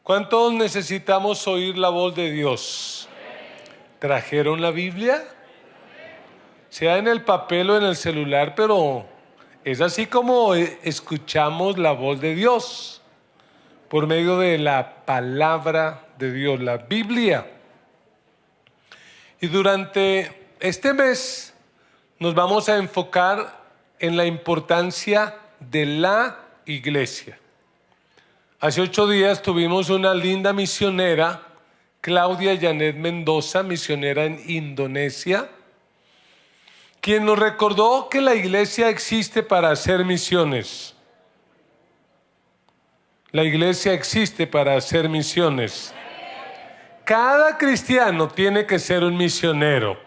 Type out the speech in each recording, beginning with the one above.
¿Cuántos necesitamos oír la voz de Dios? ¿Trajeron la Biblia? Sea en el papel o en el celular, pero es así como escuchamos la voz de Dios, por medio de la palabra de Dios, la Biblia. Y durante este mes nos vamos a enfocar en la importancia de la iglesia. Hace 8 días tuvimos una linda misionera, Claudia Janet Mendoza, misionera en Indonesia, quien nos recordó que la iglesia existe para hacer misiones. La iglesia existe para hacer misiones. Cada cristiano tiene que ser un misionero.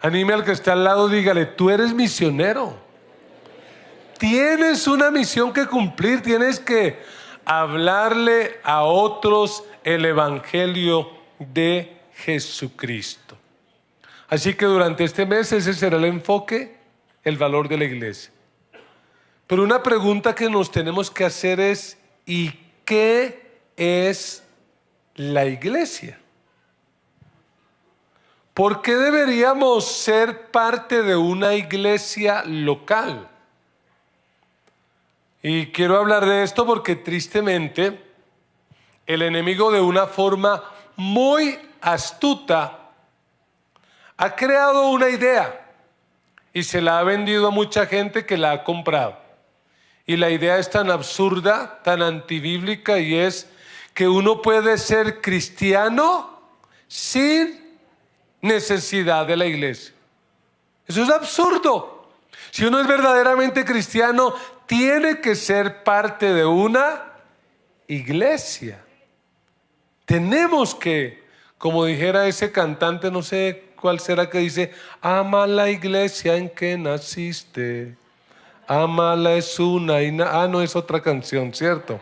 Anime al que está al lado, dígale, tú eres misionero. Tienes una misión que cumplir, tienes que hablarle a otros el evangelio de Jesucristo. Así que durante este mes ese será el enfoque, el valor de la iglesia. Pero una pregunta que nos tenemos que hacer es, ¿y qué es la iglesia? ¿Por qué deberíamos ser parte de una iglesia local? Y quiero hablar de esto porque tristemente el enemigo, de una forma muy astuta, ha creado una idea y se la ha vendido a mucha gente que la ha comprado. Y la idea es tan absurda, tan antibíblica, y es que uno puede ser cristiano sin necesidad de la iglesia. Eso es absurdo. Si uno es verdaderamente cristiano, tiene que ser parte de una iglesia. Tenemos que, como dijera ese cantante, no sé cuál será, que dice, ama la iglesia en que naciste. Amala es una y no es otra canción, ¿cierto?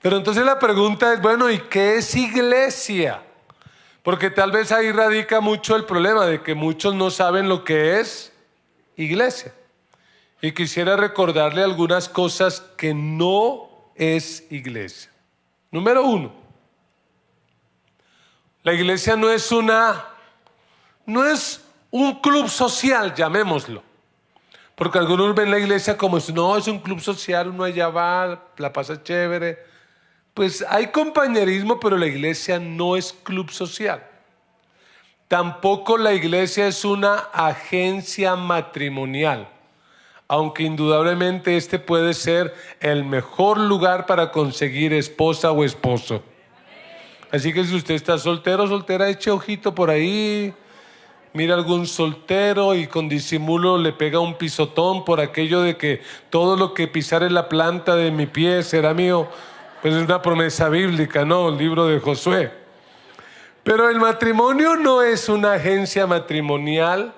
Pero entonces la pregunta es, bueno, ¿y qué es iglesia? Porque tal vez ahí radica mucho el problema de que muchos no saben lo que es iglesia. Y quisiera recordarle algunas cosas que no es iglesia. Número 1, la iglesia no es un club social, llamémoslo. Porque algunos ven la iglesia como, no, es un club social, uno allá va, la pasa chévere. Pues hay compañerismo, pero la iglesia no es club social. Tampoco la iglesia es una agencia matrimonial, aunque indudablemente este puede ser el mejor lugar para conseguir esposa o esposo. Así que si usted está soltero o soltera, eche ojito por ahí. Mira algún soltero y con disimulo le pega un pisotón por aquello de que todo lo que pisare la planta de mi pie será mío. Pues es una promesa bíblica, ¿no? El libro de Josué. Pero el matrimonio no es una agencia matrimonial.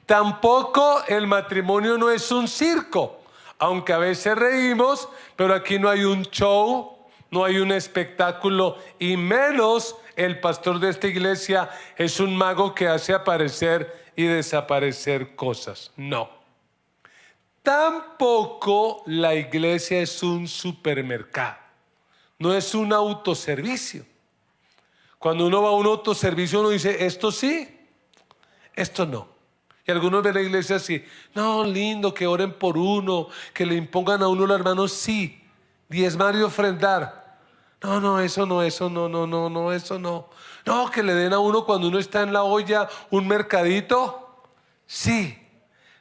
Tampoco el matrimonio no es un circo. Aunque a veces reímos, pero aquí no hay un show, no hay un espectáculo, y menos el pastor de esta iglesia es un mago que hace aparecer y desaparecer cosas. No. Tampoco la iglesia es un supermercado. No es un autoservicio. Cuando uno va a un autoservicio, uno dice, esto sí, esto no. Y algunos ven la iglesia así, no, lindo, que oren por uno, que le impongan a uno las manos, sí, diezmar y ofrendar. No, eso no, eso no. No, que le den a uno cuando uno está en la olla un mercadito, sí.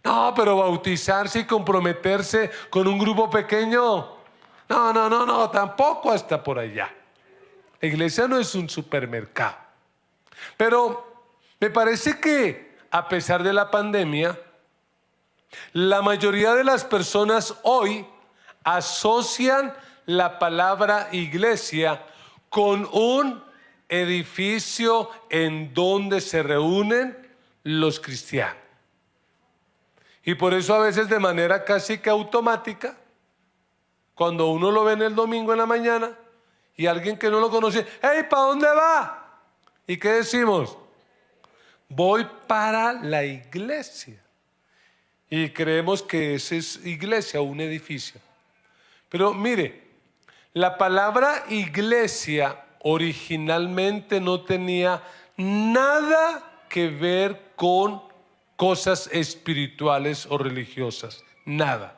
No, pero bautizarse y comprometerse con un grupo pequeño, no, tampoco hasta por allá. La iglesia no es un supermercado. Pero me parece que a pesar de la pandemia, la mayoría de las personas hoy asocian la palabra iglesia con un edificio en donde se reúnen los cristianos. Y por eso a veces de manera casi que automática, cuando uno lo ve en el domingo en la mañana y alguien que no lo conoce, hey, ¿para dónde va? ¿Y qué decimos? Voy para la iglesia. Y creemos que esa es iglesia, un edificio. Pero mire, La palabra iglesia originalmente no tenía nada que ver con cosas espirituales o religiosas, nada.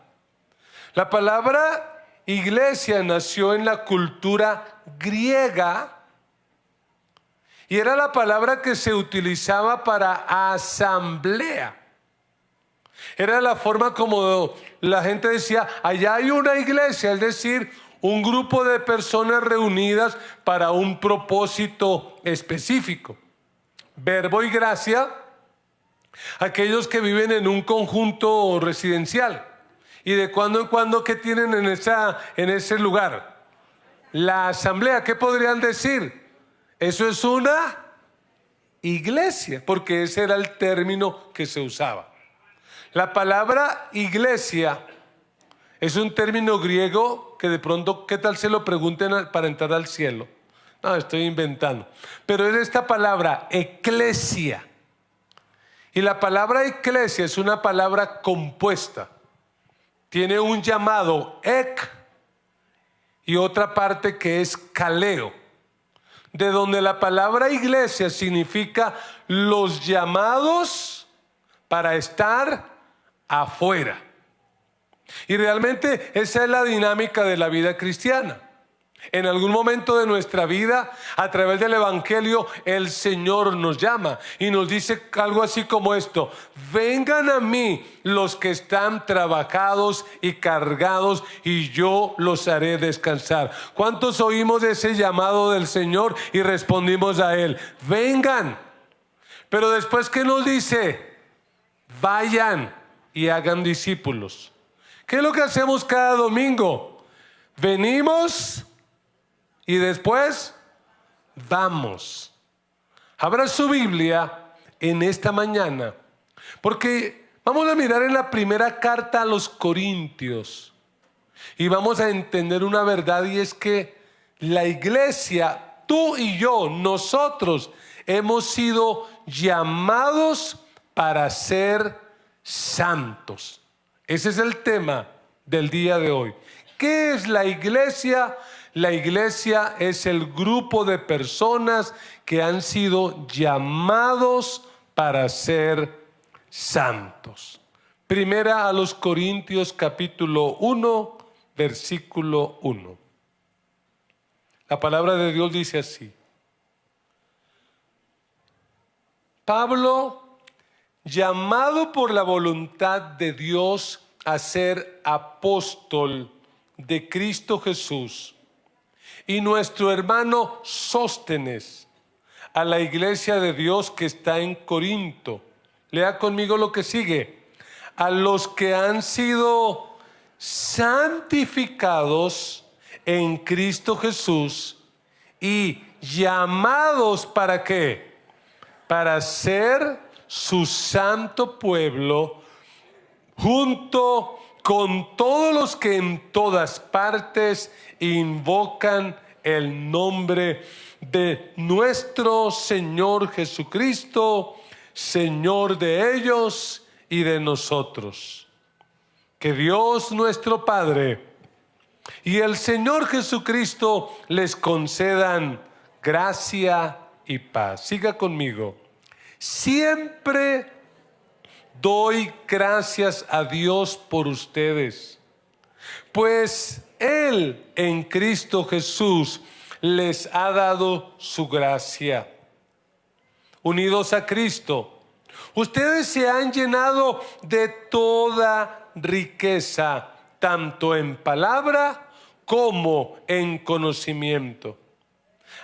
La palabra iglesia nació en la cultura griega y era la palabra que se utilizaba para asamblea. Era la forma como la gente decía, allá hay una iglesia, es decir, un grupo de personas reunidas para un propósito específico. Verbo y gracia, aquellos que viven en un conjunto residencial. Y de cuando en cuando, ¿qué tienen en ese lugar? La asamblea. ¿Qué podrían decir? Eso es una iglesia, porque ese era el término que se usaba. La palabra iglesia es un término griego que de pronto, ¿qué tal se lo pregunten para entrar al cielo? No, estoy inventando. Pero es esta palabra, eclesia. Y la palabra eclesia es una palabra compuesta. Tiene un llamado ek y otra parte que es kaleo, de donde la palabra iglesia significa los llamados para estar afuera. Y realmente esa es la dinámica de la vida cristiana. En algún momento de nuestra vida, a través del Evangelio, el Señor nos llama y nos dice algo así como esto: vengan a mí los que están trabajados y cargados y yo los haré descansar. ¿Cuántos oímos ese llamado del Señor y respondimos a Él? Vengan. Pero después, ¿qué nos dice? Vayan y hagan discípulos. ¿Qué es lo que hacemos cada domingo? Venimos y después vamos. Abra su Biblia en esta mañana, porque vamos a mirar en la primera carta a los Corintios y vamos a entender una verdad, y es que la iglesia, tú y yo, nosotros hemos sido llamados para ser santos. Ese es el tema del día de hoy. ¿Qué es la iglesia? La iglesia es el grupo de personas que han sido llamados para ser santos. Primera a los Corintios capítulo 1, versículo 1. La palabra de Dios dice así: Pablo, llamado por la voluntad de Dios a ser apóstol de Cristo Jesús, y nuestro hermano Sóstenes, a la iglesia de Dios que está en Corinto. Lea conmigo lo que sigue. A los que han sido santificados en Cristo Jesús y llamados, ¿para qué? Para ser su santo pueblo, junto con todos los que en todas partes invocan el nombre de nuestro Señor Jesucristo, Señor de ellos y de nosotros. Que Dios nuestro Padre y el Señor Jesucristo les concedan gracia y paz. Siga conmigo. Siempre doy gracias a Dios por ustedes, pues Él en Cristo Jesús les ha dado su gracia. Unidos a Cristo, ustedes se han llenado de toda riqueza, tanto en palabra como en conocimiento.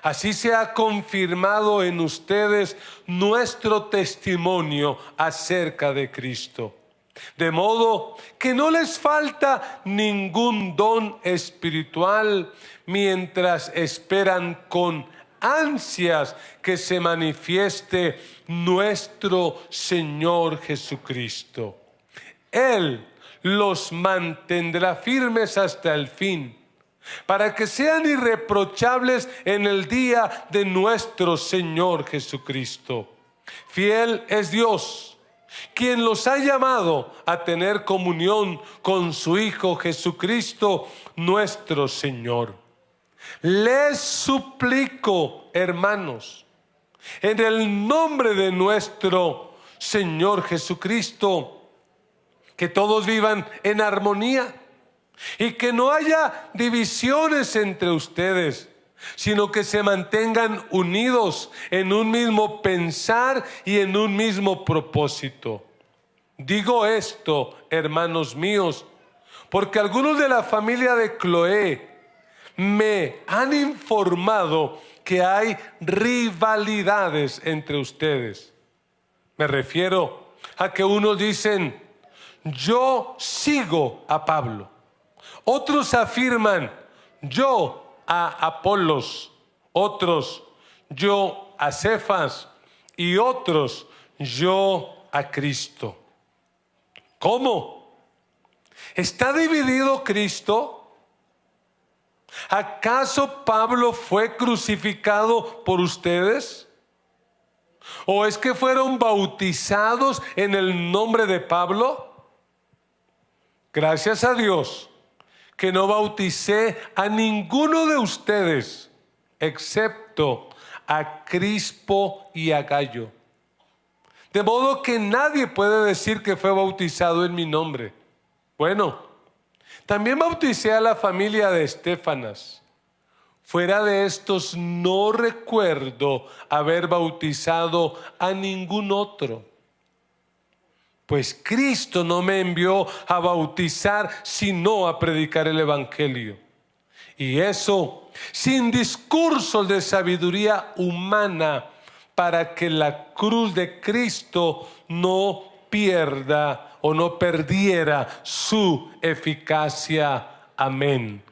Así se ha confirmado en ustedes nuestro testimonio acerca de Cristo. De modo que no les falta ningún don espiritual mientras esperan con ansias que se manifieste nuestro Señor Jesucristo. Él los mantendrá firmes hasta el fin, para que sean irreprochables en el día de nuestro Señor Jesucristo. Fiel es Dios, quien los ha llamado a tener comunión con su Hijo Jesucristo, nuestro Señor. Les suplico, hermanos, en el nombre de nuestro Señor Jesucristo, que todos vivan en armonía y que no haya divisiones entre ustedes, sino que se mantengan unidos en un mismo pensar y en un mismo propósito. Digo esto, hermanos míos, porque algunos de la familia de Cloé me han informado que hay rivalidades entre ustedes. Me refiero a que unos dicen: yo sigo a Pablo. Otros afirman: yo a Apolos. Otros: yo a Cefas. Y otros: yo a Cristo. ¿Cómo? ¿Está dividido Cristo? ¿Acaso Pablo fue crucificado por ustedes? ¿O es que fueron bautizados en el nombre de Pablo? Gracias a Dios que no bauticé a ninguno de ustedes, excepto a Crispo y a Gayo. De modo que nadie puede decir que fue bautizado en mi nombre. Bueno, también bauticé a la familia de Estéfanas. Fuera de estos no recuerdo haber bautizado a ningún otro. Pues Cristo no me envió a bautizar, sino a predicar el Evangelio. Y eso sin discursos de sabiduría humana, para que la cruz de Cristo no pierda o no perdiera su eficacia. Amén.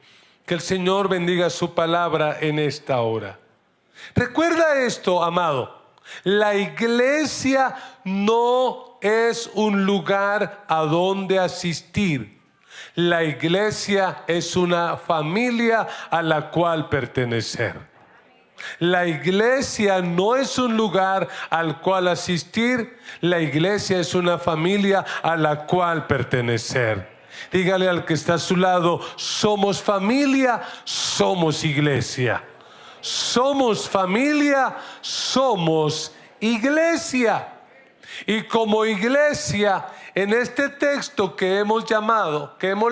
Que el Señor bendiga su palabra en esta hora. Recuerda esto, amado. La iglesia no es un lugar a donde asistir. La iglesia es una familia a la cual pertenecer. La iglesia no es un lugar al cual asistir. La iglesia es una familia a la cual pertenecer. Dígale al que está a su lado: somos familia, somos iglesia. Somos familia, somos iglesia. Y como iglesia, en este texto que hemos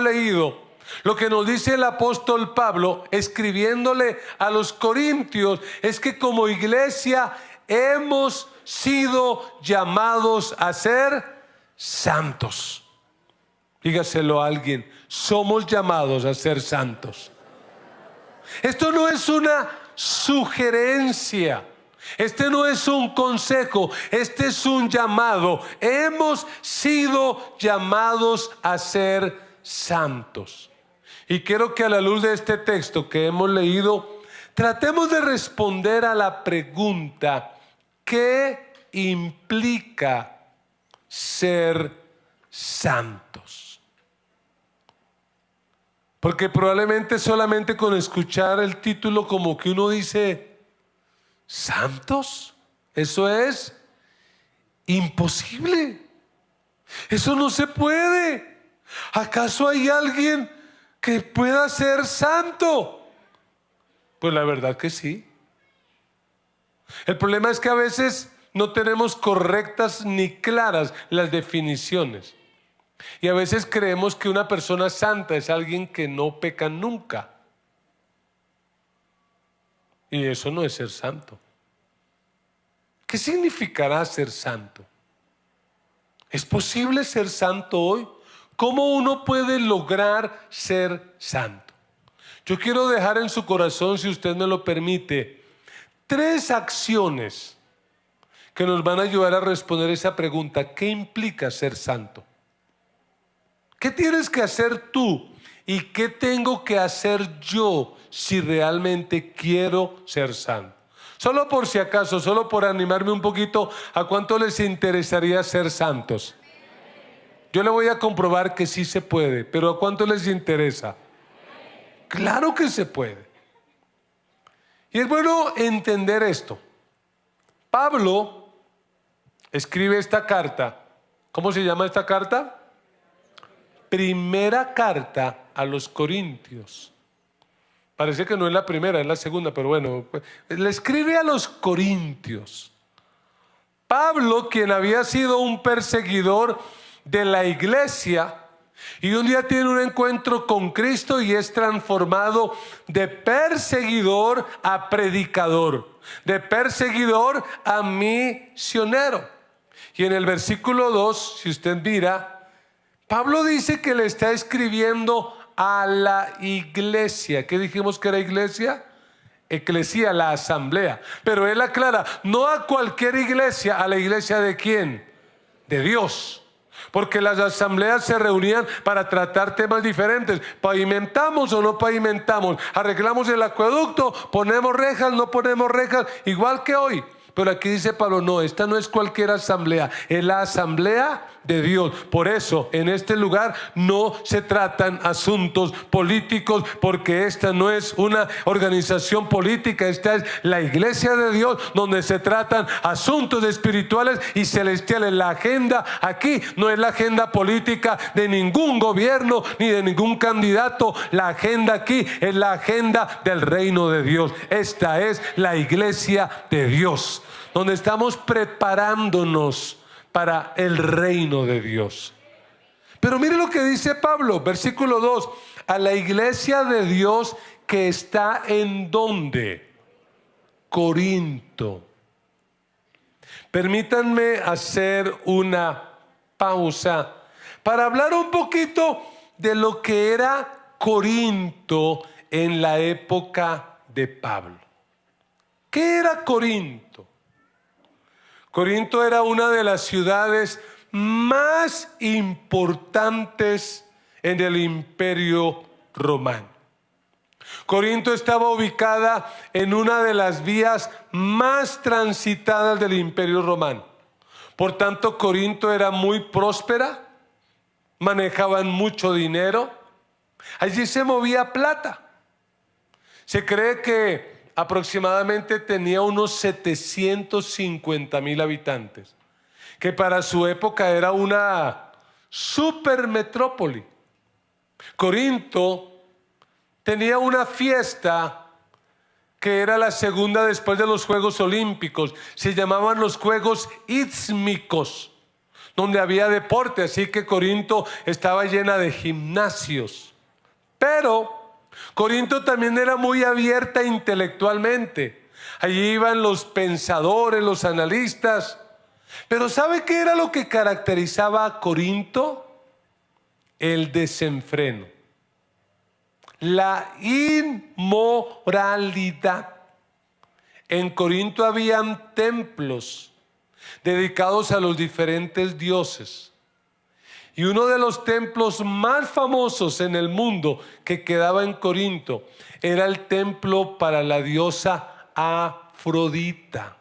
leído, lo que nos dice el apóstol Pablo, escribiéndole a los corintios, es que como iglesia hemos sido llamados a ser santos. Dígaselo a alguien: somos llamados a ser santos. Esto no es una sugerencia. Este no es un consejo, este es un llamado. Hemos sido llamados a ser santos. Y quiero que a la luz de este texto que hemos leído, tratemos de responder a la pregunta: ¿qué implica ser santos? Porque probablemente solamente con escuchar el título como que uno dice: ¿santos? Eso es imposible. Eso no se puede. ¿Acaso hay alguien que pueda ser santo? Pues la verdad que sí. El problema es que a veces no tenemos correctas ni claras las definiciones. Y a veces creemos que una persona santa es alguien que no peca nunca. Y eso no es ser santo. ¿Qué significará ser santo? ¿Es posible ser santo hoy? ¿Cómo uno puede lograr ser santo? Yo quiero dejar en su corazón, si usted me lo permite, 3 acciones que nos van a ayudar a responder esa pregunta: ¿qué implica ser santo? ¿Qué tienes que hacer tú y qué tengo que hacer yo si realmente quiero ser santo? Solo por si acaso, solo por animarme un poquito, ¿a cuánto les interesaría ser santos? Yo le voy a comprobar que sí se puede, pero ¿a cuánto les interesa? Claro que se puede. Y es bueno entender esto. Pablo escribe esta carta. ¿Cómo se llama esta carta? Primera carta a los Corintios. Parece que no es la primera, es la segunda, pero bueno, le escribe a los corintios. Pablo, quien había sido un perseguidor de la iglesia, y un día tiene un encuentro con Cristo y es transformado de perseguidor a predicador, de perseguidor a misionero. Y en el versículo 2, si usted mira, Pablo dice que le está escribiendo a la iglesia. ¿Qué dijimos que era iglesia? Eclesía, la asamblea. Pero él aclara, no a cualquier iglesia, a la iglesia ¿de quién? De Dios. Porque las asambleas se reunían para tratar temas diferentes. ¿Pavimentamos o no pavimentamos? ¿Arreglamos el acueducto? ¿Ponemos rejas? ¿No ponemos rejas? Igual que hoy. Pero aquí dice Pablo, no, esta no es cualquier asamblea, es la asamblea de Dios. Por eso en este lugar no se tratan asuntos políticos, porque esta no es una organización política, esta es la iglesia de Dios, donde se tratan asuntos espirituales y celestiales. La agenda aquí no es la agenda política de ningún gobierno ni de ningún candidato. La agenda aquí es la agenda del reino de Dios. Esta es la iglesia de Dios, donde estamos preparándonos para el reino de Dios. Pero mire lo que dice Pablo, versículo 2, a la iglesia de Dios que está ¿en dónde? Corinto. Permítanme hacer una pausa para hablar un poquito de lo que era Corinto en la época de Pablo. ¿Qué era Corinto? Corinto era una de las ciudades más importantes en el Imperio Romano. Corinto estaba ubicada en una de las vías más transitadas del Imperio Romano. Por tanto, Corinto era muy próspera, manejaban mucho dinero, allí se movía plata. Se cree que aproximadamente tenía unos 750,000 habitantes, que para su época era una supermetrópoli. Corinto tenía una fiesta que era la segunda después de los Juegos Olímpicos. Se llamaban los Juegos Ístmicos, donde había deporte, así que Corinto estaba llena de gimnasios. Pero Corinto también era muy abierta intelectualmente. Allí iban los pensadores, los analistas. Pero ¿sabe qué era lo que caracterizaba a Corinto? El desenfreno, la inmoralidad. En Corinto habían templos dedicados a los diferentes dioses. Y uno de los templos más famosos en el mundo que quedaba en Corinto era el templo para la diosa Afrodita.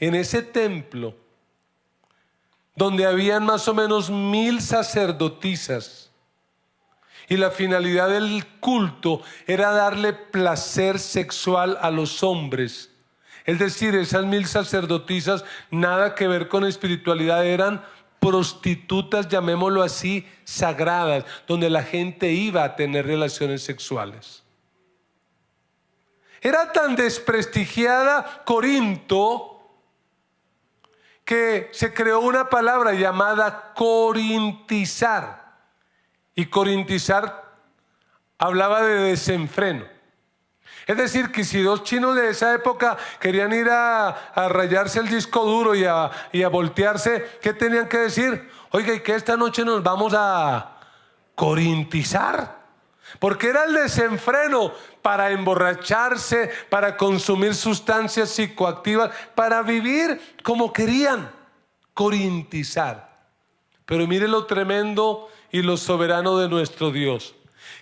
En ese templo, donde habían más o menos 1,000 sacerdotisas, y la finalidad del culto era darle placer sexual a los hombres. Es decir, esas 1,000 sacerdotisas, nada que ver con espiritualidad, eran prostitutas, llamémoslo así, sagradas, donde la gente iba a tener relaciones sexuales. Era tan desprestigiada Corinto que se creó una palabra llamada corintizar. Y corintizar hablaba de desenfreno. Es decir, que si dos chinos de esa época querían ir a rayarse el disco duro y a voltearse, ¿qué tenían que decir? Oiga, ¿y que esta noche nos vamos a corintizar? Porque era el desenfreno para emborracharse, para consumir sustancias psicoactivas, para vivir como querían, corintizar. Pero mire lo tremendo y lo soberano de nuestro Dios,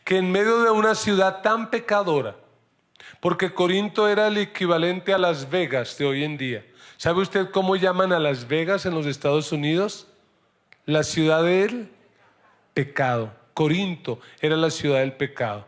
que en medio de una ciudad tan pecadora, porque Corinto era el equivalente a Las Vegas de hoy en día. ¿Sabe usted cómo llaman a Las Vegas en los Estados Unidos? La ciudad del pecado. Corinto era la ciudad del pecado.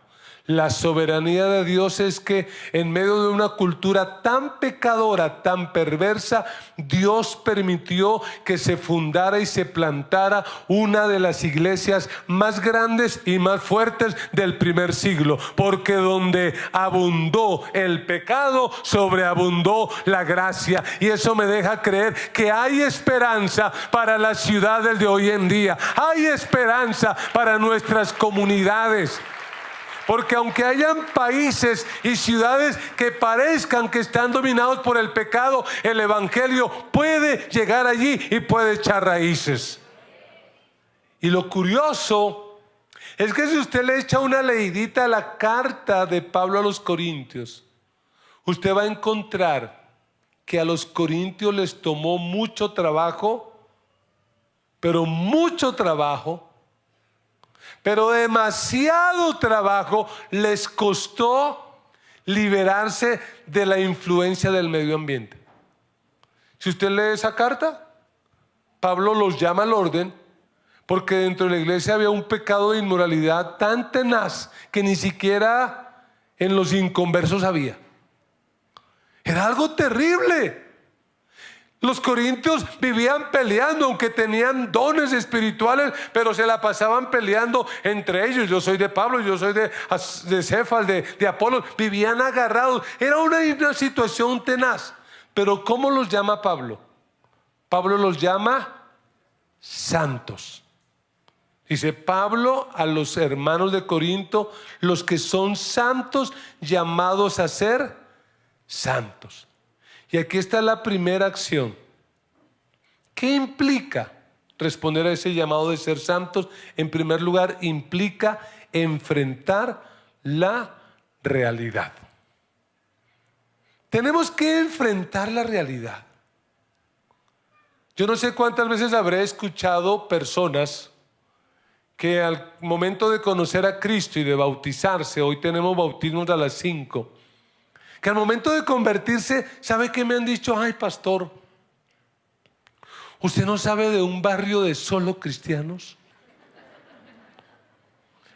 La soberanía de Dios es que en medio de una cultura tan pecadora, tan perversa, Dios permitió que se fundara y se plantara una de las iglesias más grandes y más fuertes del primer siglo. Porque donde abundó el pecado, sobreabundó la gracia. Y eso me deja creer que hay esperanza para las ciudades de hoy en día. Hay esperanza para nuestras comunidades. Porque aunque hayan países y ciudades que parezcan que están dominados por el pecado, el evangelio puede llegar allí y puede echar raíces. Y lo curioso es que si usted le echa una leidita a la carta de Pablo a los Corintios, usted va a encontrar que a los corintios les tomó mucho trabajo, pero mucho trabajo, pero demasiado trabajo les costó liberarse de la influencia del medio ambiente. Si usted lee esa carta, Pablo los llama al orden, porque dentro de la iglesia había un pecado de inmoralidad tan tenaz que ni siquiera en los inconversos había. Era algo terrible. Los corintios vivían peleando, aunque tenían dones espirituales, pero se la pasaban peleando entre ellos. Yo soy de Pablo, yo soy de Cefas, de Apolo. Vivían agarrados. Era una situación tenaz. Pero ¿cómo los llama Pablo? Pablo los llama santos. Dice Pablo a los hermanos de Corinto, los que son santos, llamados a ser santos. Y aquí está la primera acción. ¿Qué implica responder a ese llamado de ser santos? En primer lugar, implica enfrentar la realidad. Tenemos que enfrentar la realidad. Yo no sé cuántas veces habré escuchado personas que al momento de conocer a Cristo y de bautizarse, hoy tenemos bautismos a las 5, que al momento de convertirse, ¿sabe qué me han dicho? Ay, pastor, ¿usted no sabe de un barrio de solo cristianos?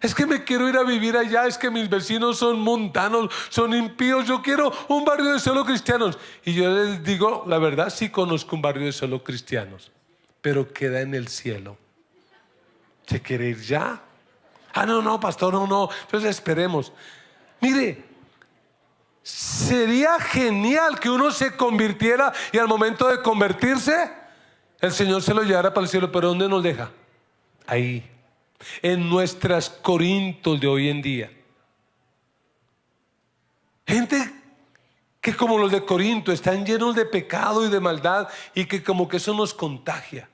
Es que me quiero ir a vivir allá, es que mis vecinos son mundanos, son impíos, yo quiero un barrio de solo cristianos. Y yo les digo, la verdad, sí conozco un barrio de solo cristianos, pero queda en el cielo. ¿Se quiere ir ya? Ah, no, pastor, no, entonces esperemos. Mire, sería genial que uno se convirtiera y al momento de convertirse el Señor se lo llevara para el cielo. Pero ¿dónde nos deja? Ahí, en nuestras Corintos de hoy en día. Gente que como los de Corinto están llenos de pecado y de maldad, y que como que eso nos contagia.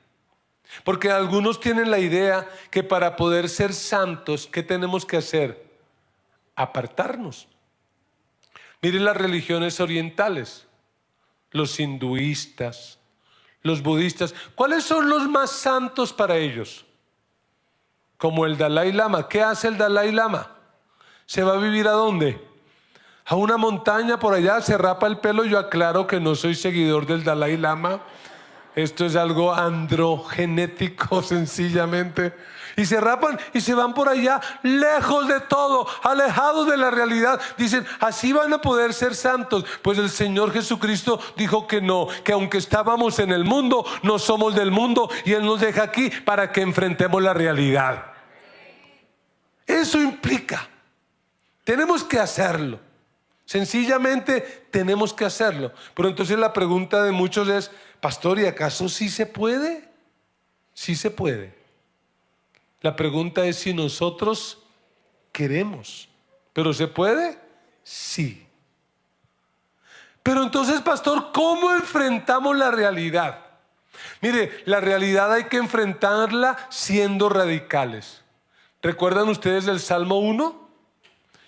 Porque algunos tienen la idea que para poder ser santos, ¿qué tenemos que hacer? Apartarnos. Miren las religiones orientales, los hinduistas, los budistas. ¿Cuáles son los más santos para ellos? Como el Dalai Lama. ¿Qué hace el Dalai Lama? ¿Se va a vivir a dónde? A una montaña por allá, se rapa el pelo. Yo aclaro que no soy seguidor del Dalai Lama. Esto es algo androgenético, sencillamente. Y se rapan y se van por allá, lejos de todo, alejados de la realidad. Dicen, así van a poder ser santos. Pues el Señor Jesucristo dijo que no, que aunque estábamos en el mundo, no somos del mundo, y Él nos deja aquí para que enfrentemos la realidad. Eso implica, tenemos que hacerlo. Sencillamente tenemos que hacerlo. Pero entonces la pregunta de muchos es, pastor, ¿y acaso sí se puede? Sí se puede. La pregunta es si nosotros queremos. ¿Pero se puede? Sí. Pero entonces, pastor, ¿cómo enfrentamos la realidad? Mire, la realidad hay que enfrentarla siendo radicales. ¿Recuerdan ustedes el Salmo 1?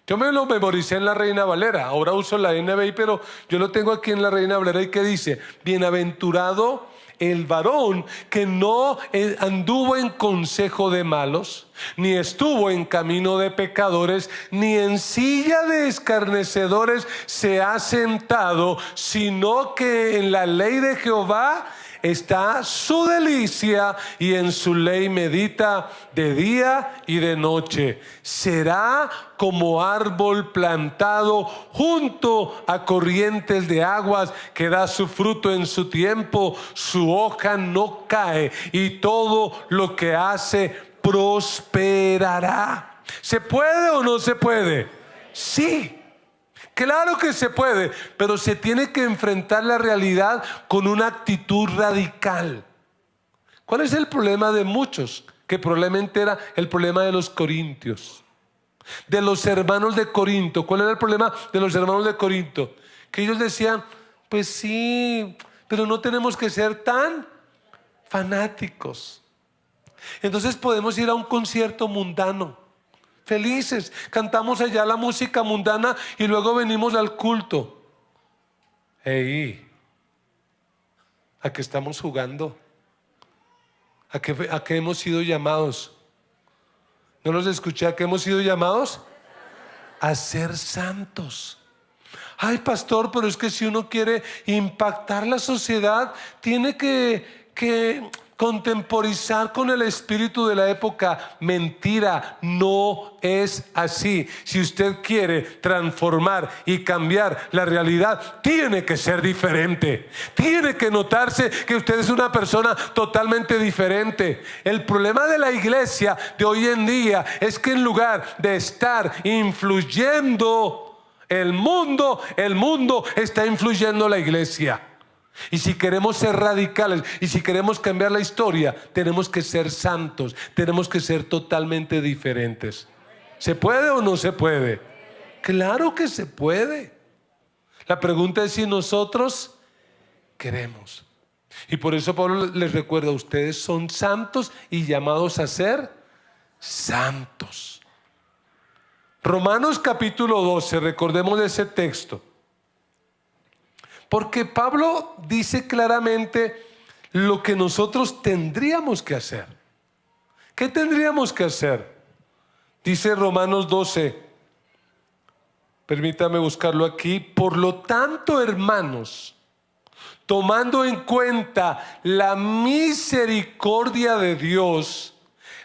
Yo me lo memoricé en la Reina Valera. Ahora uso la NBI, pero yo lo tengo aquí en la Reina Valera. ¿Y qué dice? Bienaventurado el varón que no anduvo en consejo de malos, ni estuvo en camino de pecadores, ni en silla de escarnecedores se ha sentado, sino que en la ley de Jehová está su delicia y en su ley medita de día y de noche. Será como árbol plantado junto a corrientes de aguas, que da su fruto en su tiempo, su hoja no cae y todo lo que hace prosperará. ¿Se puede o no se puede? Sí. Claro que se puede, pero se tiene que enfrentar la realidad con una actitud radical. ¿Cuál es el problema de muchos? Que probablemente era el problema de los corintios, de los hermanos de Corinto. ¿Cuál era el problema de los hermanos de Corinto? Que ellos decían, pues sí, pero no tenemos que ser tan fanáticos. Entonces podemos ir a un concierto mundano, felices, cantamos allá la música mundana y luego venimos al culto. ¿A qué estamos jugando? ¿A qué hemos sido llamados? ¿No los escuché? ¿A qué hemos sido llamados? A ser santos. Ay, pastor, pero es que si uno quiere impactar la sociedad, tiene que contemporizar con el espíritu de la época. Mentira, no es así. Si usted quiere transformar y cambiar la realidad, tiene que ser diferente. Tiene que notarse que usted es una persona totalmente diferente. El problema de la iglesia de hoy en día es que en lugar de estar influyendo el mundo está influyendo la iglesia. Y si queremos ser radicales y si queremos cambiar la historia, tenemos que ser santos, tenemos que ser totalmente diferentes. ¿Se puede o no se puede? Claro que se puede. La pregunta es si nosotros queremos. Y por eso Pablo les recuerda, ustedes son santos y llamados a ser santos. Romanos capítulo 12, recordemos de ese texto. Porque Pablo dice claramente lo que nosotros tendríamos que hacer. ¿Qué tendríamos que hacer? Dice Romanos 12, permítame buscarlo aquí. Por lo tanto, hermanos, tomando en cuenta la misericordia de Dios,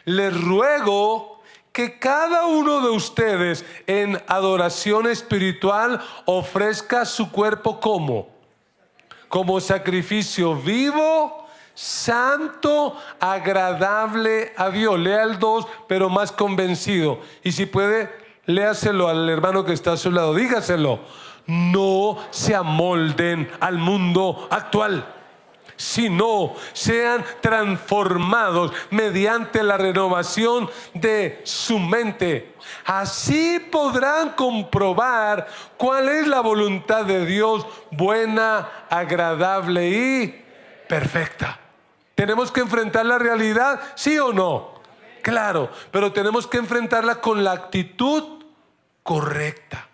les ruego que cada uno de ustedes en adoración espiritual ofrezca su cuerpo como sacrificio vivo, santo, agradable a Dios. Lea el 2, pero más convencido. Y si puede, léaselo al hermano que está a su lado. Dígaselo. No se amolden al mundo actual, sino sean transformados mediante la renovación de su mente. Así podrán comprobar cuál es la voluntad de Dios, buena, agradable y perfecta. ¿Tenemos que enfrentar la realidad? ¿Sí o no? Claro, pero tenemos que enfrentarla con la actitud correcta.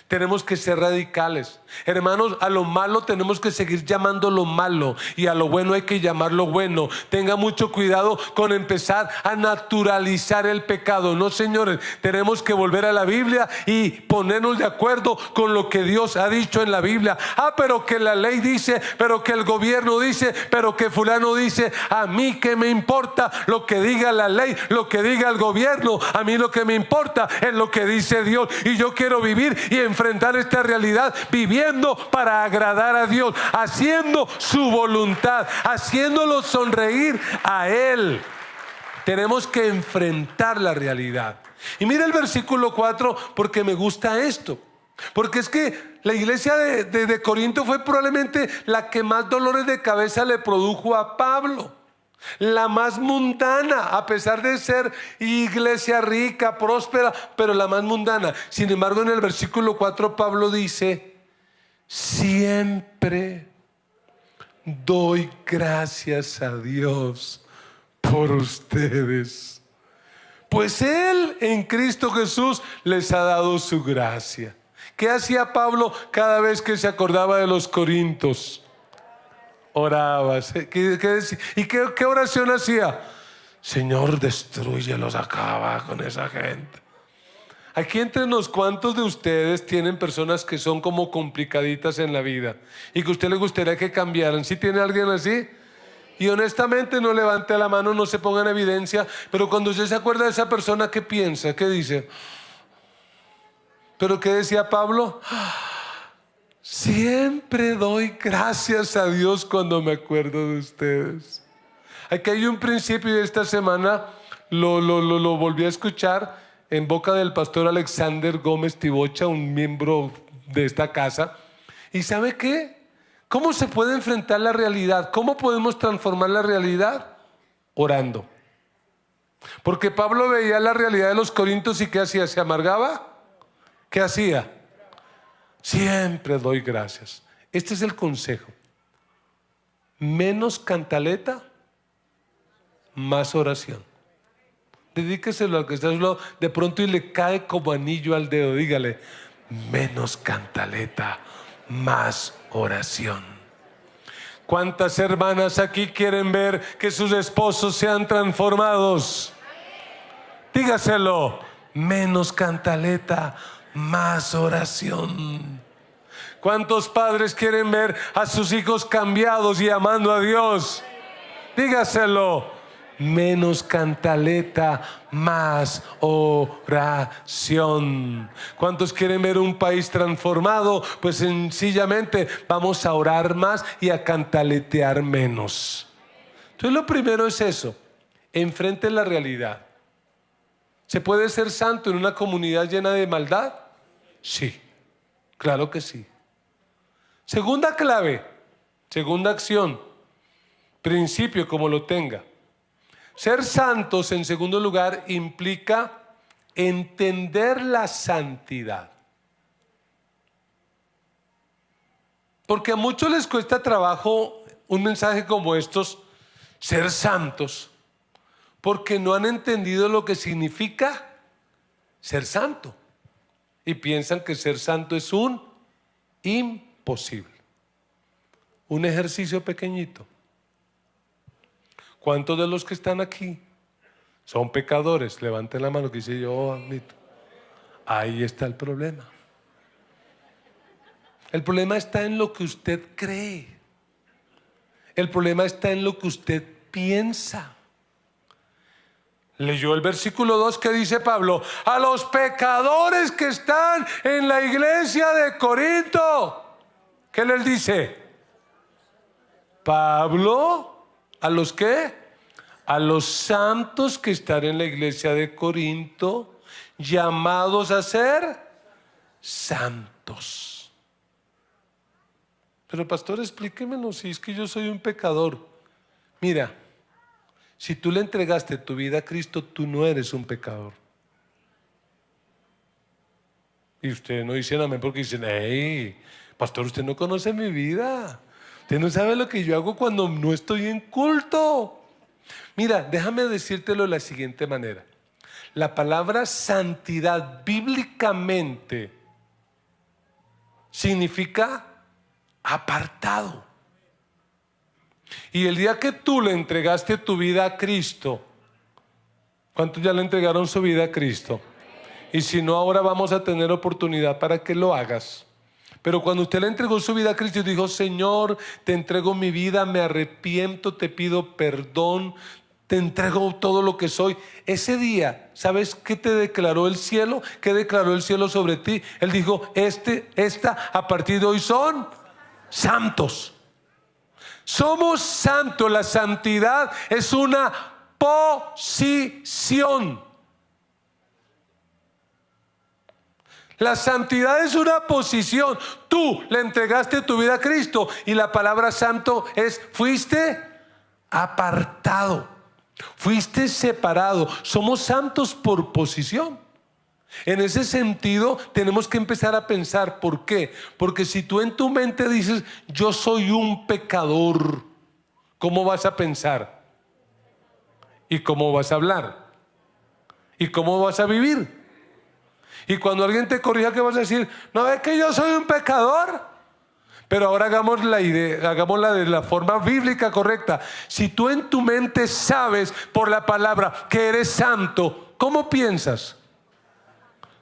Tenemos que ser radicales. Hermanos, a lo malo tenemos que seguir llamando lo malo y a lo bueno hay que llamarlo bueno. Tenga mucho cuidado con empezar a naturalizar el pecado. No, señores, tenemos que volver a la Biblia y ponernos de acuerdo con lo que Dios ha dicho en la Biblia. Pero que la ley dice, pero que el gobierno dice, pero que fulano dice. A mí qué me importa lo que diga la ley, lo que diga el gobierno. A mí lo que me importa es lo que dice Dios, y yo quiero vivir y enfrentar esta realidad viviendo para agradar a Dios, haciendo su voluntad, haciéndolo sonreír a Él. Tenemos que enfrentar la realidad. Y mira el versículo 4, porque me gusta esto. Porque es que la iglesia de Corinto fue probablemente la que más dolores de cabeza le produjo a Pablo. La más mundana, a pesar de ser iglesia rica, próspera, pero la más mundana. Sin embargo, en el versículo 4 Pablo dice: siempre doy gracias a Dios por ustedes, pues Él en Cristo Jesús les ha dado su gracia. ¿Qué hacía Pablo cada vez que se acordaba de los corintios? Oraba. ¿Y qué oración hacía? Señor, destrúyelos, acaba con esa gente. Aquí entre unos cuantos de ustedes tienen personas que son como complicaditas en la vida y que a usted le gustaría que cambiaran. ¿Sí tiene alguien así? Y honestamente no levante la mano, no se ponga en evidencia, pero cuando usted se acuerda de esa persona, ¿qué piensa? ¿Qué dice? ¿Pero qué decía Pablo? Siempre doy gracias a Dios cuando me acuerdo de ustedes. Aquí hay un principio y esta semana lo volví a escuchar en boca del pastor Alexander Gómez Tibocha, un miembro de esta casa. ¿Y sabe qué? ¿Cómo se puede enfrentar la realidad? ¿Cómo podemos transformar la realidad? Orando. Porque Pablo veía la realidad de los corintios y ¿qué hacía? ¿Se amargaba? ¿Qué hacía? Siempre doy gracias. Este es el consejo. Menos cantaleta, más oración. Dedíqueselo al que está a su lado de pronto y le cae como anillo al dedo. Dígale, menos cantaleta, más oración. ¿Cuántas hermanas aquí quieren ver que sus esposos sean transformados? Dígaselo, menos cantaleta, más oración. ¿Cuántos padres quieren ver a sus hijos cambiados y amando a Dios? Dígaselo, menos cantaleta, más oración. ¿Cuántos quieren ver un país transformado? Pues sencillamente vamos a orar más y a cantaletear menos. Entonces lo primero es eso, enfrente la realidad. ¿Se puede ser santo en una comunidad llena de maldad? Sí, claro que sí. Segunda clave, segunda acción, principio como lo tenga. Ser santos, en segundo lugar, implica entender la santidad. Porque a muchos les cuesta trabajo un mensaje como estos, ser santos, porque no han entendido lo que significa ser santo. Y piensan que ser santo es un imposible. Un ejercicio pequeñito. ¿Cuántos de los que están aquí son pecadores? Levanten la mano que dice yo admito. Ahí está el problema. El problema está en lo que usted cree. El problema está en lo que usted piensa. Leyó el versículo 2 que dice Pablo, a los pecadores que están en la iglesia de Corinto. ¿Qué les dice? Pablo, ¿a los qué? A los santos que están en la iglesia de Corinto, llamados a ser santos. Pero pastor, explíquemelo, si es que yo soy un pecador. Mira, si tú le entregaste tu vida a Cristo, tú no eres un pecador. Y ustedes no dicen amén porque dicen, hey, pastor, usted no conoce mi vida. Usted no sabe lo que yo hago cuando no estoy en culto. Mira, déjame decírtelo de la siguiente manera. La palabra santidad bíblicamente significa apartado. Y el día que tú le entregaste tu vida a Cristo, ¿cuántos ya le entregaron su vida a Cristo? Y si no, ahora vamos a tener oportunidad para que lo hagas. Pero cuando usted le entregó su vida a Cristo y dijo, Señor, te entrego mi vida, me arrepiento, te pido perdón, te entrego todo lo que soy. Ese día, ¿sabes qué te declaró el cielo? ¿Qué declaró el cielo sobre ti? Él dijo, esta, a partir de hoy son santos. Somos santos. La santidad es una posición. La santidad es una posición. Tú le entregaste tu vida a Cristo y la palabra santo es, fuiste apartado, fuiste separado. Somos santos por posición. En ese sentido tenemos que empezar a pensar, ¿por qué? Porque si tú en tu mente dices, yo soy un pecador, ¿cómo vas a pensar? ¿Y cómo vas a hablar? ¿Y cómo vas a vivir? Y cuando alguien te corrija, ¿qué vas a decir? ¿No ves que yo soy un pecador? Pero ahora hagámosla de la forma bíblica correcta. Si tú en tu mente sabes por la palabra que eres santo, ¿cómo piensas?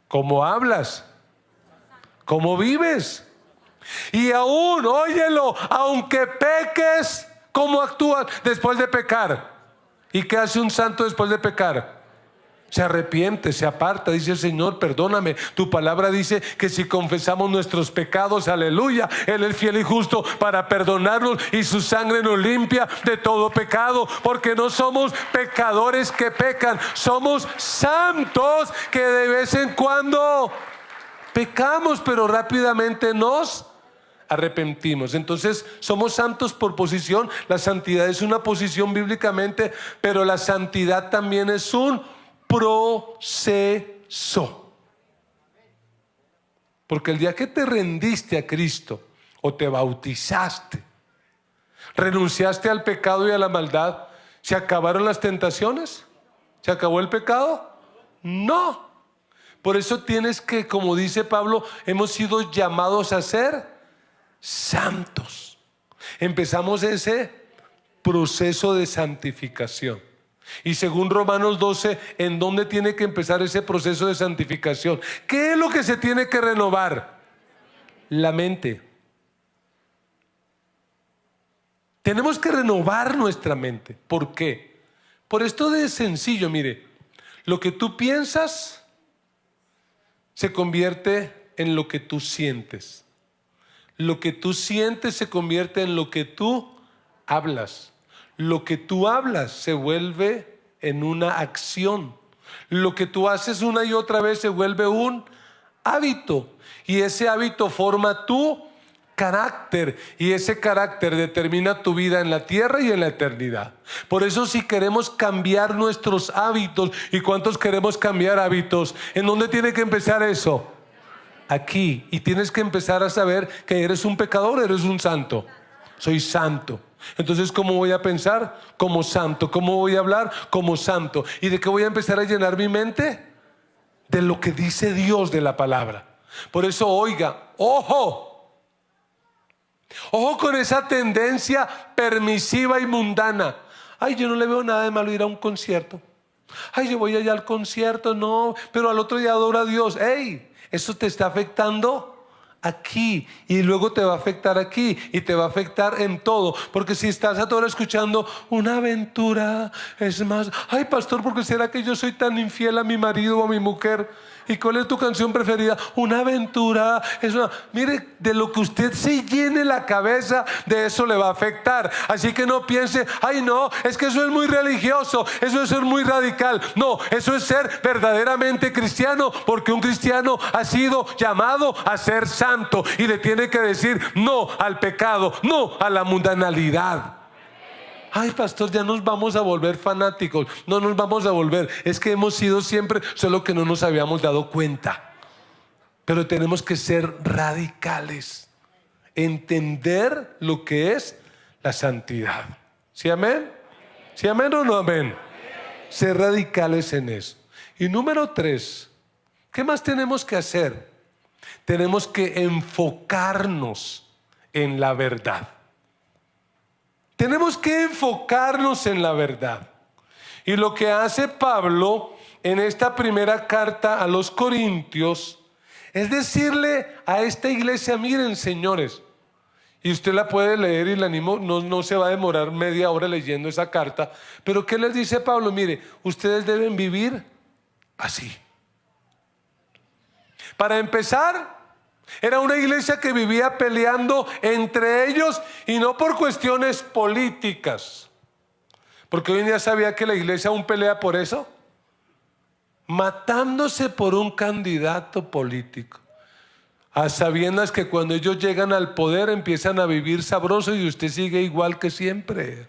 ¿Cómo hablas? ¿Cómo vives? Y aún, óyelo, aunque peques, ¿cómo actúan después de pecar? ¿Y qué hace un santo después de pecar? Se arrepiente, se aparta, dice: Señor, perdóname. Tu palabra dice que si confesamos nuestros pecados, aleluya, Él es fiel y justo para perdonarnos, y su sangre nos limpia de todo pecado. Porque no somos pecadores que pecan, somos santos que de vez en cuando pecamos, pero rápidamente nos arrepentimos. Entonces somos santos por posición. La santidad es una posición bíblicamente, pero la santidad también es un proceso. Porque el día que te rendiste a Cristo o te bautizaste, renunciaste al pecado y a la maldad, ¿se acabaron las tentaciones? ¿Se acabó el pecado? No. Por eso tienes que, como dice Pablo, hemos sido llamados a ser santos. Empezamos ese proceso de santificación. Y según Romanos 12, ¿en dónde tiene que empezar ese proceso de santificación? ¿Qué es lo que se tiene que renovar? La mente. Tenemos que renovar nuestra mente. ¿Por qué? Por esto de sencillo, mire, lo que tú piensas se convierte en lo que tú sientes. Lo que tú sientes se convierte en lo que tú hablas. Lo que tú hablas se vuelve en una acción. Lo que tú haces una y otra vez se vuelve un hábito. Y ese hábito forma tu carácter. Y ese carácter determina tu vida en la tierra y en la eternidad. Por eso, si queremos cambiar nuestros hábitos, ¿y cuántos queremos cambiar hábitos? ¿En dónde tiene que empezar eso? Aquí. Y tienes que empezar a saber que eres un pecador, eres un santo. Soy santo. Entonces, ¿cómo voy a pensar? Como santo. ¿Cómo voy a hablar? Como santo. ¿Y de qué voy a empezar a llenar mi mente? De lo que dice Dios de la palabra. Por eso, oiga, ojo con esa tendencia permisiva y mundana. Ay, yo no le veo nada de malo ir a un concierto. Ay, yo voy allá al concierto, no, pero al otro día adora a Dios. Ey, eso te está afectando aquí, y luego te va a afectar aquí, y te va a afectar en todo. Porque si estás a toda hora escuchando una aventura, es más, ay pastor, ¿por qué será que yo soy tan infiel a mi marido o a mi mujer? ¿Y cuál es tu canción preferida? Una aventura. Mire, de lo que usted se llene la cabeza, de eso le va a afectar. Así que no piense: ay no, es que eso es muy religioso, eso es ser muy radical. No, eso es ser verdaderamente cristiano, porque un cristiano ha sido llamado a ser santo y le tiene que decir no al pecado, no a la mundanalidad. Ay pastor, ya nos vamos a volver fanáticos. No nos vamos a volver, es que hemos sido siempre, solo que no nos habíamos dado cuenta. Pero tenemos que ser radicales, entender lo que es la santidad. ¿Sí amén? ¿Sí amén o no amén? Ser radicales en eso. Y número 3, ¿qué más tenemos que hacer? Tenemos que enfocarnos en la verdad. Tenemos que enfocarnos en la verdad. Y lo que hace Pablo en esta primera carta a los Corintios es decirle a esta iglesia: miren señores, y usted la puede leer y la animo, no se va a demorar media hora leyendo esa carta, pero ¿qué les dice Pablo? Mire, ustedes deben vivir así. Para empezar, era una iglesia que vivía peleando entre ellos, y no por cuestiones políticas, porque hoy en día sabía que la iglesia aún pelea por eso, matándose por un candidato político, a sabiendas que cuando ellos llegan al poder empiezan a vivir sabroso y usted sigue igual que siempre.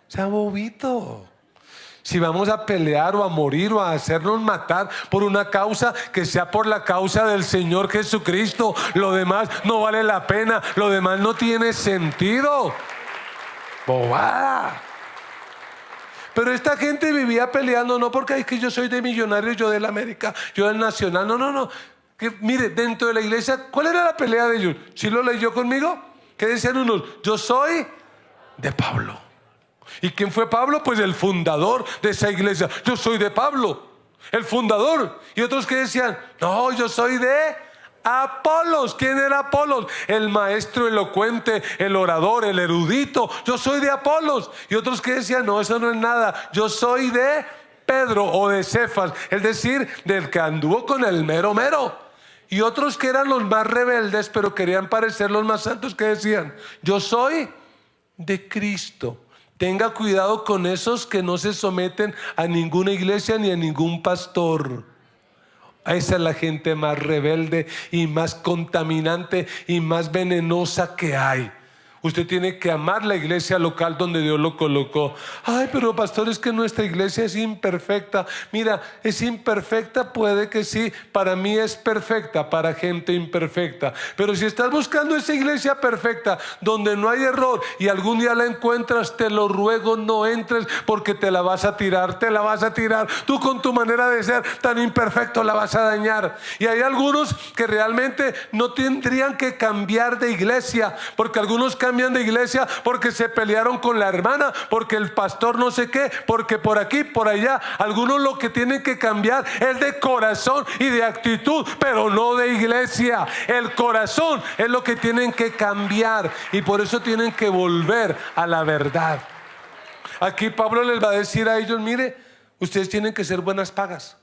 Sea bobito. Si vamos a pelear o a morir o a hacernos matar por una causa, que sea por la causa del Señor Jesucristo. Lo demás no vale la pena, lo demás no tiene sentido. Bobada. Pero esta gente vivía peleando no porque es que yo soy de Millonarios, yo del América, yo del Nacional. No. Que, mire, dentro de la iglesia, ¿cuál era la pelea de ellos? ¿Sí lo leyó conmigo? ¿Qué decían unos? Yo soy de Pablo. ¿Y quién fue Pablo? Pues el fundador de esa iglesia. Yo soy de Pablo, el fundador. Y otros que decían: no, yo soy de Apolos. ¿Quién era Apolos? El maestro elocuente, el orador, el erudito. Yo soy de Apolos. Y otros que decían, no, eso no es nada. Yo soy de Pedro o de Cefas, es decir, del que anduvo con el mero mero. Y otros que eran los más rebeldes, pero querían parecer los más santos, que decían, yo soy de Cristo. Tenga cuidado con esos que no se someten a ninguna iglesia ni a ningún pastor. Esa es la gente más rebelde y más contaminante y más venenosa que hay. Usted tiene que amar la iglesia local donde Dios lo colocó. Ay, pero pastor, es que nuestra iglesia es imperfecta. Mira, es imperfecta, puede que sí. Para mí es perfecta, para gente imperfecta. Pero si estás buscando esa iglesia perfecta, donde no hay error, y algún día la encuentras, te lo ruego, no entres, porque te la vas a tirar, te la vas a tirar. Tú con tu manera de ser tan imperfecto la vas a dañar. Y hay algunos que realmente no tendrían que cambiar de iglesia, porque algunos cambian de iglesia porque se pelearon con la hermana, porque el pastor no sé qué, porque por aquí, por allá. Algunos lo que tienen que cambiar es de corazón y de actitud, pero no de iglesia. El corazón es lo que tienen que cambiar, y por eso tienen que volver a la verdad. Aquí Pablo les va a decir a ellos, mire, ustedes tienen que ser buenas pagas,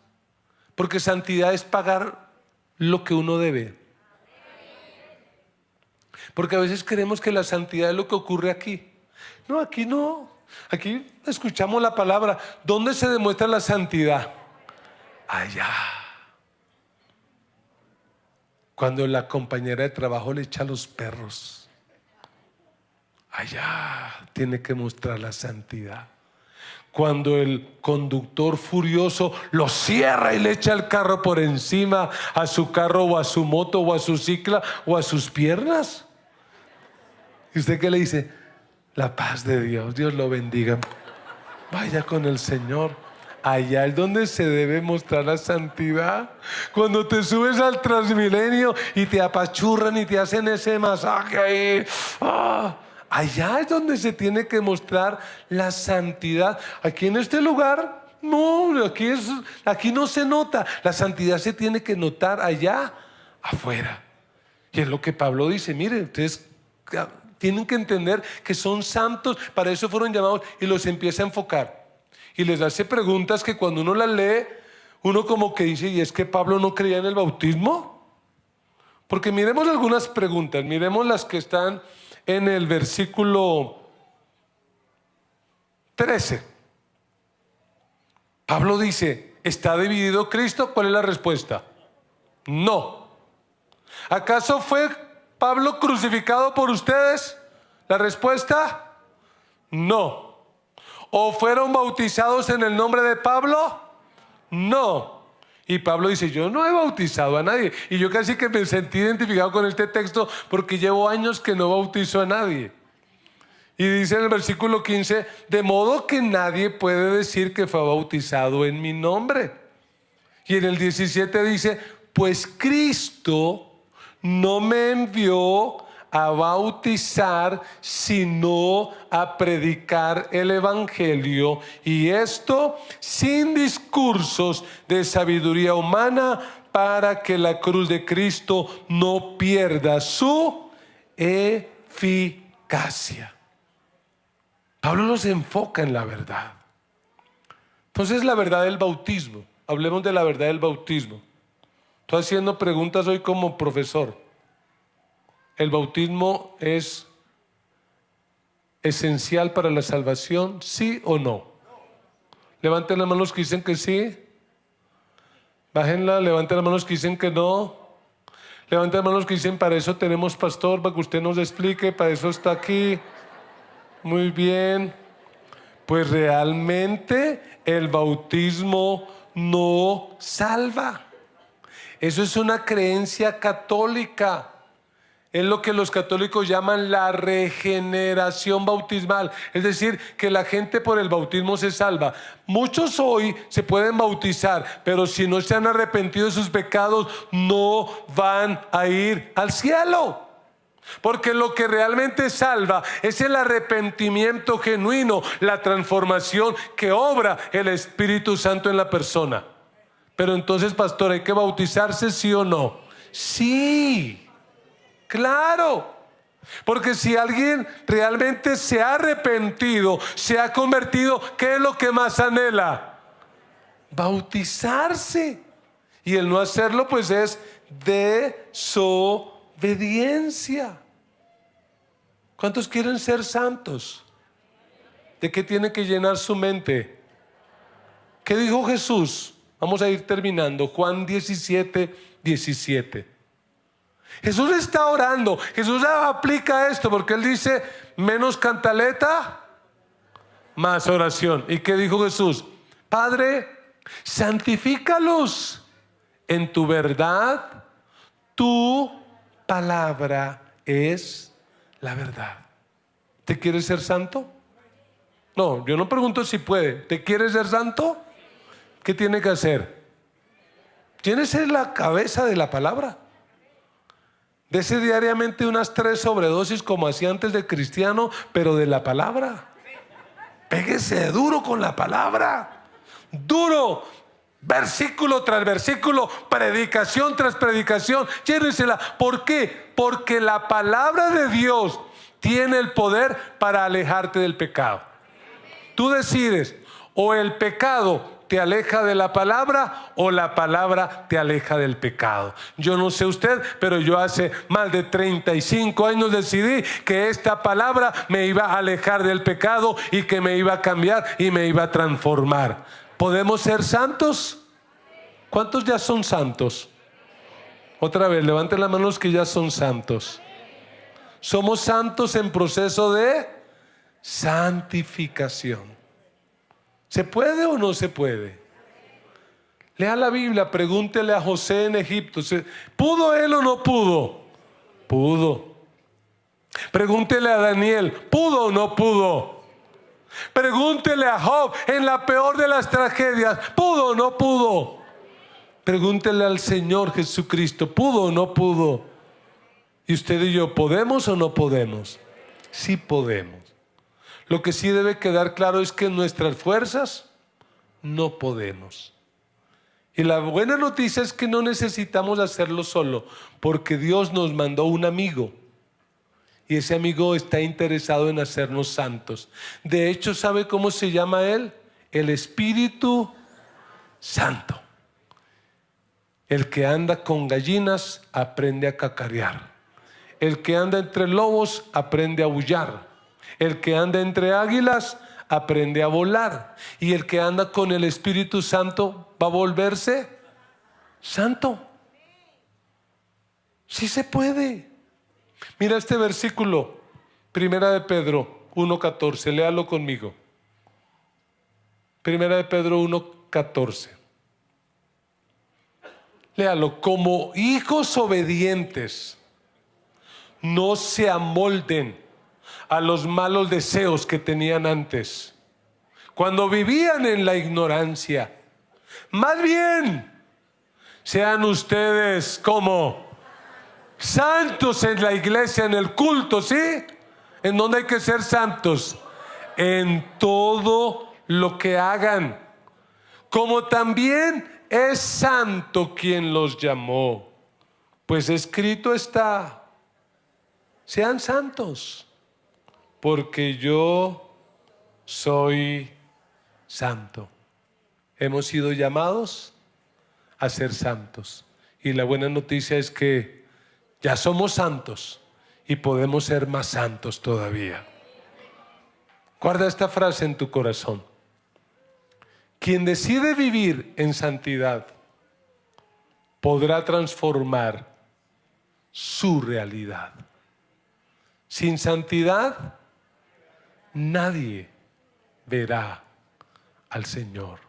porque santidad es pagar lo que uno debe. Porque a veces creemos que la santidad es lo que ocurre aquí. No, aquí no. Aquí escuchamos la palabra. ¿Dónde se demuestra la santidad? Allá. Cuando la compañera de trabajo le echa a los perros. Allá tiene que mostrar la santidad. Cuando el conductor furioso lo cierra y le echa el carro por encima a su carro o a su moto o a su cicla o a sus piernas. ¿Y usted qué le dice? La paz de Dios, Dios lo bendiga. Vaya con el Señor. Allá es donde se debe mostrar la santidad. Cuando te subes al Transmilenio y te apachurran y te hacen ese masaje ahí. Allá es donde se tiene que mostrar la santidad. Aquí en este lugar, no, aquí no se nota. La santidad se tiene que notar allá afuera. Y es lo que Pablo dice. Mire, ustedes tienen que entender que son santos, para eso fueron llamados, y los empieza a enfocar. Y les hace preguntas que cuando uno las lee, uno como que dice, ¿y es que Pablo no creía en el bautismo? Porque miremos algunas preguntas, miremos las que están en el versículo 13. Pablo dice, ¿está dividido Cristo? ¿Cuál es la respuesta? No. ¿Acaso fue Pablo crucificado por ustedes? La respuesta, no. ¿O fueron bautizados en el nombre de Pablo? No. Y Pablo dice, yo no he bautizado a nadie. Y yo casi que me sentí identificado con este texto porque llevo años que no bautizo a nadie. Y dice en el versículo 15, de modo que nadie puede decir que fue bautizado en mi nombre. Y en el 17 dice, pues Cristo no me envió a bautizar, sino a predicar el evangelio, y esto sin discursos de sabiduría humana, para que la cruz de Cristo no pierda su eficacia. Pablo los enfoca en la verdad. Entonces, la verdad del bautismo. Hablemos de la verdad del bautismo. Estoy haciendo preguntas hoy como profesor. ¿El bautismo es esencial para la salvación? ¿Sí o no? Levanten las manos que dicen que sí. Bájenla, levanten las manos que dicen que no. Levanten las manos que dicen, para eso tenemos pastor, para que usted nos explique, para eso está aquí. Muy bien. Pues realmente el bautismo no salva. Eso es una creencia católica. Es lo que los católicos llaman la regeneración bautismal. Es decir, que la gente por el bautismo se salva. Muchos hoy se pueden bautizar, pero si no se han arrepentido de sus pecados, no van a ir al cielo. Porque lo que realmente salva es el arrepentimiento genuino, la transformación que obra el Espíritu Santo en la persona. Pero entonces, pastor, ¿hay que bautizarse, sí o no? Sí, claro. Porque si alguien realmente se ha arrepentido, se ha convertido, ¿qué es lo que más anhela? Bautizarse. Y el no hacerlo pues es desobediencia. ¿Cuántos quieren ser santos? ¿De qué tiene que llenar su mente? ¿Qué dijo Jesús? Vamos a ir terminando. Juan 17:17. Jesús está orando. Jesús aplica esto porque Él dice, menos cantaleta, más oración. ¿Y qué dijo Jesús? Padre, santifícalos en tu verdad. Tu palabra es la verdad. ¿Te quieres ser santo? No, yo no pregunto si puede. ¿Te quieres ser santo? ¿Qué tiene que hacer? Tiene que ser la cabeza de la palabra. Dese diariamente unas 3 sobredosis como hacía antes de cristiano, pero de la palabra. Péguese duro con la palabra. Duro. Versículo tras versículo, predicación tras predicación. Llénesela. ¿Por qué? Porque la palabra de Dios tiene el poder para alejarte del pecado. Tú decides, o el pecado te aleja de la palabra o la palabra te aleja del pecado. Yo no sé usted, pero yo hace más de 35 años decidí que esta palabra me iba a alejar del pecado y que me iba a cambiar y me iba a transformar. ¿Podemos ser santos? ¿Cuántos ya son santos? Otra vez, levanten la mano los que ya son santos. Somos santos en proceso de santificación. ¿Se puede o no se puede? Lea la Biblia, pregúntele a José en Egipto. ¿Pudo él o no pudo? Pudo. Pregúntele a Daniel, ¿pudo o no pudo? Pregúntele a Job en la peor de las tragedias, ¿pudo o no pudo? Pregúntele al Señor Jesucristo, ¿pudo o no pudo? Y usted y yo, ¿podemos o no podemos? Sí podemos. Lo que sí debe quedar claro es que en nuestras fuerzas no podemos. Y la buena noticia es que no necesitamos hacerlo solo, porque Dios nos mandó un amigo. Y ese amigo está interesado en hacernos santos. De hecho, ¿sabe cómo se llama él? El Espíritu Santo. El que anda con gallinas aprende a cacarear. El que anda entre lobos aprende a aullar. El que anda entre águilas aprende a volar. Y el que anda con el Espíritu Santo va a volverse santo. Sí se puede. Mira este versículo, Primera de Pedro 1:14, léalo conmigo. Primera de Pedro 1:14. Léalo. Como hijos obedientes, no se amolden a los malos deseos que tenían antes, cuando vivían en la ignorancia. Más bien, sean ustedes como santos en la iglesia, en el culto, ¿sí? ¿En dónde hay que ser santos? En todo lo que hagan, como también es santo quien los llamó. Pues escrito está, sean santos, porque yo soy santo. Hemos sido llamados a ser santos. Y la buena noticia es que ya somos santos y podemos ser más santos todavía. Guarda esta frase en tu corazón. Quien decide vivir en santidad podrá transformar su realidad. Sin santidad, nadie verá al Señor.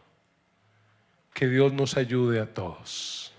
Que Dios nos ayude a todos.